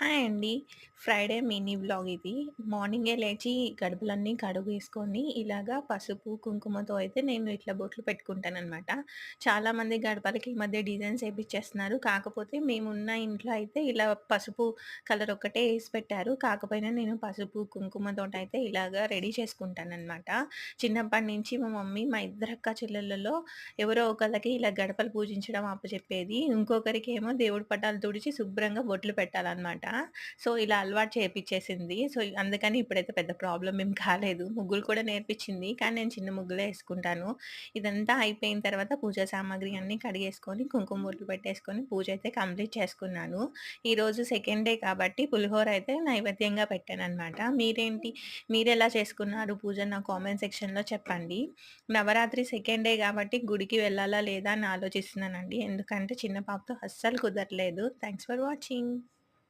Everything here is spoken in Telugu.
హాయ్ అండి. ఫ్రైడే మినీ వ్లాగ్ ఇది. మార్నింగే లేచి గడపలన్నీ కడుగేసుకొని, ఇలాగా పసుపు, కుంకుమతో అయితే నేను ఇట్లా బొట్లు పెట్టుకుంటాననమాట. చాలామంది గడపలకి ఈ మధ్య డిజైన్స్ ఏపిచ్చేస్తున్నారు. కాకపోతే మేమున్న ఇంట్లో అయితే ఇలా పసుపు కలర్ ఒక్కటే ఏసి పెట్టారు. కాకపోయినా నేను పసుపు, కుంకుమతోటయితే ఇలాగా రెడీ చేసుకుంటాననమాట. చిన్నప్పటి నుంచి మా మమ్మీ మా ఇద్దరు అక్క చెల్లెళ్ళలో ఎవరో ఒకళ్ళకి ఇలా గడపలు పూజించడం అప్పచెప్పేది. ఇంకొకరికేమో దేవుడి పటాలు తుడిచి శుభ్రంగా బొట్లు పెట్టాలనమాట. సో, ఇలా అలవాటు చేపిచ్చేసింది. సో, అందుకని ఇప్పుడైతే పెద్ద ప్రాబ్లమ్ ఏం కాలేదు. ముగ్గులు కూడా నేర్పించింది. కానీ నేను చిన్న ముగ్గులే యేసుకుంటాను. ఇదంతా అయిపోయిన తర్వాత పూజా సామాగ్రి అన్నీ కడిగేసుకొని, కుంకుమ బొట్లు పెట్టేసుకొని పూజ అయితే కంప్లీట్ చేసుకున్నాను. ఈరోజు సెకండ్ డే కాబట్టి పులిహోర అయితే నైవేద్యంగా పెట్టాననమాట. మీరెలా చేసుకున్నారు పూజ నా కామెంట్ సెక్షన్‌లో చెప్పండి. నవరాత్రి సెకండ్ డే కాబట్టి గుడికి వెళ్ళాలా లేదా అని ఆలోచిస్తున్నానండి. ఎందుకంటే చిన్న పాపతో అస్సలు కుదరలేదు. Thanks for watching.